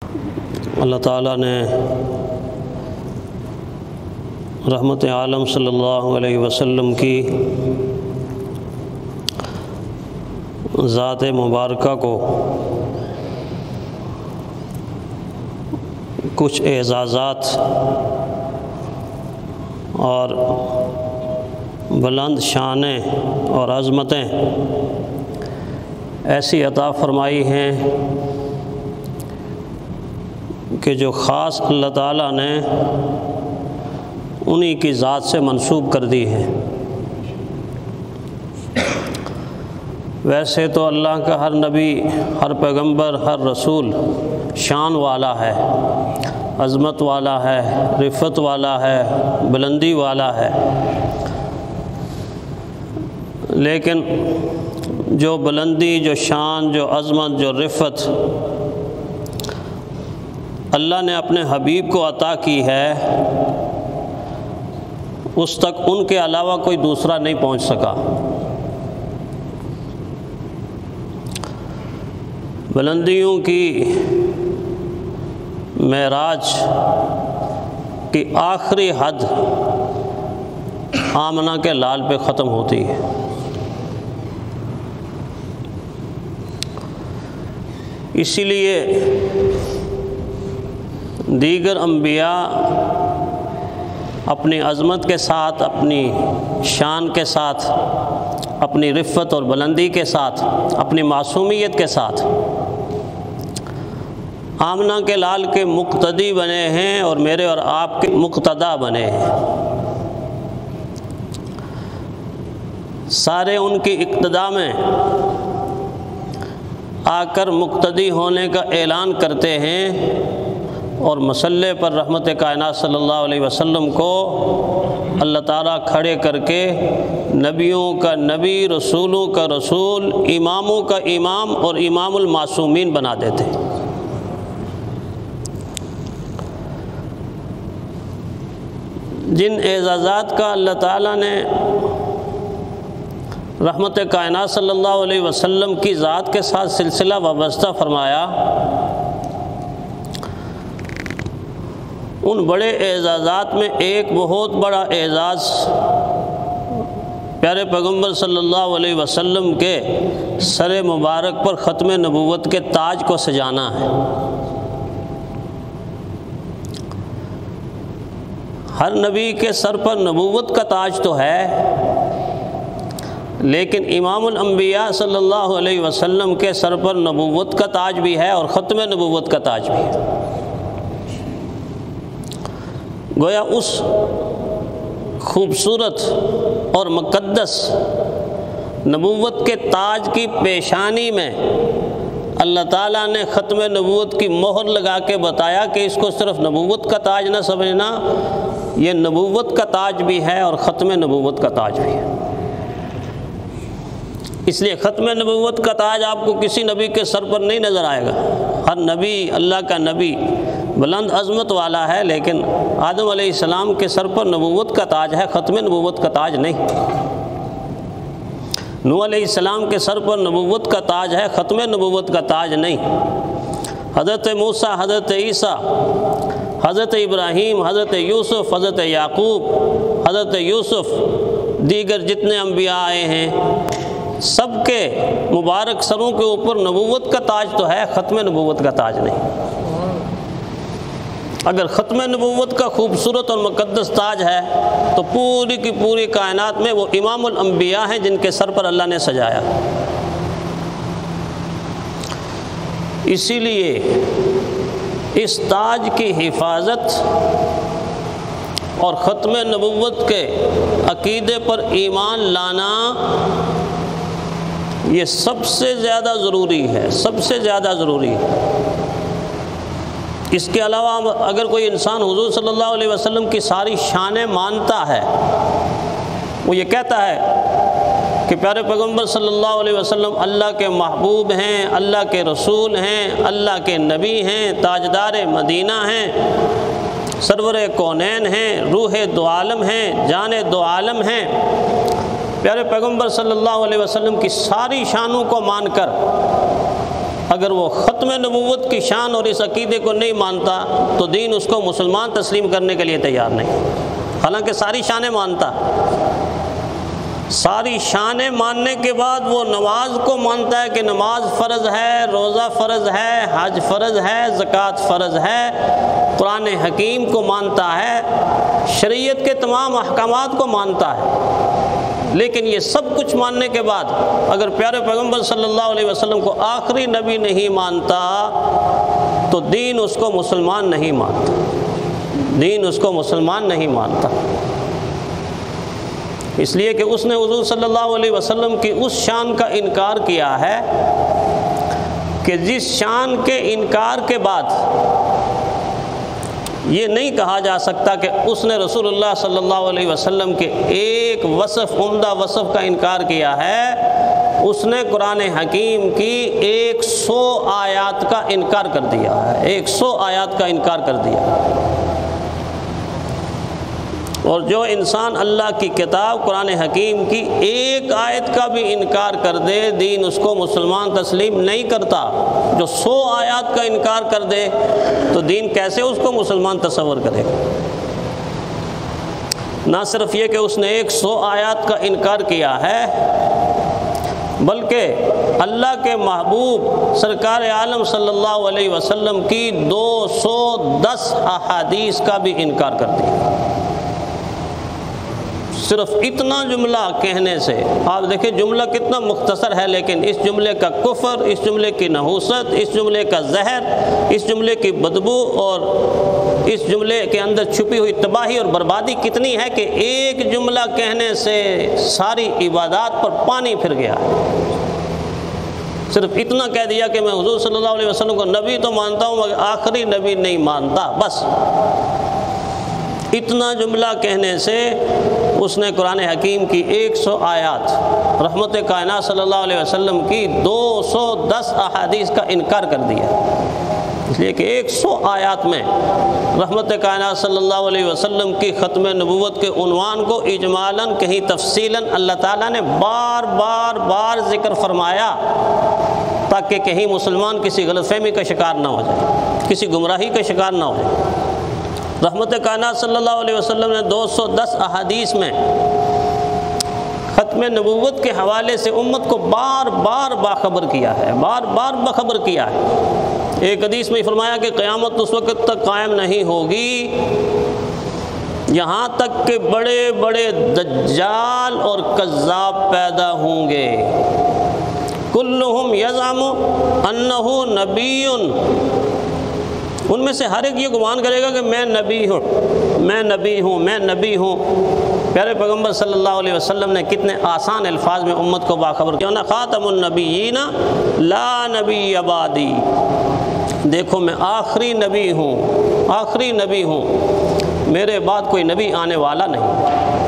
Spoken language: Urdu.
اللہ تعالیٰ نے رحمت عالم صلی اللہ علیہ وسلم کی ذات مبارکہ کو کچھ اعزازات اور بلند شانیں اور عظمتیں ایسی عطا فرمائی ہیں کہ جو خاص اللہ تعالیٰ نے انہی کی ذات سے منسوب کر دی ہے۔ ویسے تو اللہ کا ہر نبی، ہر پیغمبر، ہر رسول شان والا ہے، عظمت والا ہے، رفعت والا ہے، بلندی والا ہے، لیکن جو بلندی، جو شان، جو عظمت، جو رفعت اللہ نے اپنے حبیب کو عطا کی ہے، اس تک ان کے علاوہ کوئی دوسرا نہیں پہنچ سکا۔ بلندیوں کی معراج کی آخری حد آمنہ کے لال پہ ختم ہوتی ہے۔ اسی لیے دیگر انبیاء اپنی عظمت کے ساتھ، اپنی شان کے ساتھ، اپنی رفعت اور بلندی کے ساتھ، اپنی معصومیت کے ساتھ آمنہ کے لال کے مقتدی بنے ہیں اور میرے اور آپ کے مقتدا بنے ہیں۔ سارے ان کی اقتدا میں آ کر مقتدی ہونے کا اعلان کرتے ہیں اور مصلی پر رحمت کائنات صلی اللہ علیہ وسلم کو اللہ تعالیٰ کھڑے کر کے نبیوں کا نبی، رسولوں کا رسول، اماموں کا امام اور امام المعصومین بنا دیتے ہیں۔ جن اعزازات کا اللہ تعالیٰ نے رحمت کائنات صلی اللہ علیہ وسلم کی ذات کے ساتھ سلسلہ وابستہ فرمایا، ان بڑے اعزازات میں ایک بہت بڑا اعزاز پیارے پیغمبر صلی اللہ علیہ وسلم کے سر مبارک پر ختم نبوت کے تاج کو سجانا ہے۔ ہر نبی کے سر پر نبوت کا تاج تو ہے، لیکن امام الانبیاء صلی اللہ علیہ وسلم کے سر پر نبوت کا تاج بھی ہے اور ختم نبوت کا تاج بھی ہے۔ گویا اس خوبصورت اور مقدس نبوت کے تاج کی پیشانی میں اللہ تعالیٰ نے ختم نبوت کی مہر لگا کے بتایا کہ اس کو صرف نبوت کا تاج نہ سمجھنا، یہ نبوت کا تاج بھی ہے اور ختم نبوت کا تاج بھی ہے۔ اس لیے ختم نبوت کا تاج آپ کو کسی نبی کے سر پر نہیں نظر آئے گا۔ ہر نبی، اللہ کا نبی بلند عظمت والا ہے، لیکن آدم علیہ السلام کے سر پر نبوت کا تاج ہے، ختم نبوت کا تاج نہیں۔ نوح علیہ السلام کے سر پر نبوت کا تاج ہے، ختم نبوت کا تاج نہیں۔ حضرت موسیٰ، حضرت عیسیٰ، حضرت ابراہیم، حضرت یوسف، حضرت یعقوب، حضرت یوسف، دیگر جتنے انبیاء آئے ہیں، سب کے مبارک سروں کے اوپر نبوت کا تاج تو ہے، ختم نبوت کا تاج نہیں۔ اگر ختم نبوت کا خوبصورت اور مقدس تاج ہے تو پوری کی پوری کائنات میں وہ امام الانبیاء ہیں جن کے سر پر اللہ نے سجایا۔ اسی لیے اس تاج کی حفاظت اور ختم نبوت کے عقیدے پر ایمان لانا یہ سب سے زیادہ ضروری ہے، سب سے زیادہ ضروری ہے۔ اس کے علاوہ اگر کوئی انسان حضور صلی اللہ علیہ وسلم کی ساری شانیں مانتا ہے، وہ یہ کہتا ہے کہ پیارے پیغمبر صلی اللہ علیہ وسلم اللہ کے محبوب ہیں، اللہ کے رسول ہیں، اللہ کے نبی ہیں، تاجدار مدینہ ہیں، سرور کونین ہیں، روح دو عالم ہیں، جان دو عالم ہیں، پیارے پیغمبر صلی اللہ علیہ وسلم کی ساری شانوں کو مان کر اگر وہ ختم نبوت کی شان اور اس عقیدے کو نہیں مانتا تو دین اس کو مسلمان تسلیم کرنے کے لیے تیار نہیں، حالانکہ ساری شانیں مانتا، ساری شانیں ماننے کے بعد وہ نماز کو مانتا ہے کہ نماز فرض ہے، روزہ فرض ہے، حج فرض ہے، زکوٰۃ فرض ہے، قرآن حکیم کو مانتا ہے، شریعت کے تمام احکامات کو مانتا ہے، لیکن یہ سب کچھ ماننے کے بعد اگر پیارے پیغمبر صلی اللہ علیہ وسلم کو آخری نبی نہیں مانتا تو دین اس کو مسلمان نہیں مانتا، دین اس کو مسلمان نہیں مانتا، اس لیے کہ اس نے حضور صلی اللہ علیہ وسلم کی اس شان کا انکار کیا ہے کہ جس شان کے انکار کے بعد یہ نہیں کہا جا سکتا کہ اس نے رسول اللہ صلی اللہ علیہ وسلم کے ایک وصف، عمدہ وصف کا انکار کیا ہے، اس نے قرآن حکیم کی 100 آیات کا انکار کر دیا ہے، 100 آیات کا انکار کر دیا۔ اور جو انسان اللہ کی کتاب قرآن حکیم کی ایک آیت کا بھی انکار کر دے، دین اس کو مسلمان تسلیم نہیں کرتا۔ جو 100 آیات کا انکار کر دے تو دین کیسے اس کو مسلمان تصور کرے گا؟ نہ صرف یہ کہ اس نے 100 آیات کا انکار کیا ہے، بلکہ اللہ کے محبوب سرکار عالم صلی اللہ علیہ وسلم کی 210 احادیث کا بھی انکار کر دیا۔ صرف اتنا جملہ کہنے سے آپ دیکھیں جملہ کتنا مختصر ہے، لیکن اس جملے کا کفر، اس جملے کی نحوست، اس جملے کا زہر، اس جملے کی بدبو اور اس جملے کے اندر چھپی ہوئی تباہی اور بربادی کتنی ہے کہ ایک جملہ کہنے سے ساری عبادات پر پانی پھر گیا۔ صرف اتنا کہہ دیا کہ میں حضور صلی اللہ علیہ وسلم کو نبی تو مانتا ہوں مگر آخری نبی نہیں مانتا، بس اتنا جملہ کہنے سے اس نے قرآن حکیم کی 100 آیات، رحمت کائنات صلی اللہ علیہ وسلم کی 210 احادیث کا انکار کر دیا، اس لیے کہ 100 آیات میں رحمت کائنات صلی اللہ علیہ وسلم کی ختم نبوت کے عنوان کو اجمالاً کہیں تفصیلاً اللہ تعالیٰ نے بار بار بار ذکر فرمایا تاکہ کہیں مسلمان کسی غلط فہمی کا شکار نہ ہو جائے، کسی گمراہی کا شکار نہ ہو جائے۔ رحمت کائنات صلی اللہ علیہ وسلم نے 210 احادیث میں ختم نبوت کے حوالے سے امت کو بار بار باخبر کیا ہے، بار بار باخبر کیا ہے۔ ایک حدیث میں فرمایا کہ قیامت اس وقت تک قائم نہیں ہوگی یہاں تک کہ بڑے بڑے دجال اور کذاب پیدا ہوں گے، کلہم یزعم انہ نبی، ان میں سے ہر ایک یہ گمان کرے گا کہ میں نبی ہوں، میں نبی ہوں، میں نبی ہوں۔ پیارے پیغمبر صلی اللہ علیہ وسلم نے کتنے آسان الفاظ میں امت کو باخبر کیا، نا خاتم النبیین لا نبی بعدی، دیکھو میں آخری نبی ہوں، آخری نبی ہوں، میرے بعد کوئی نبی آنے والا نہیں۔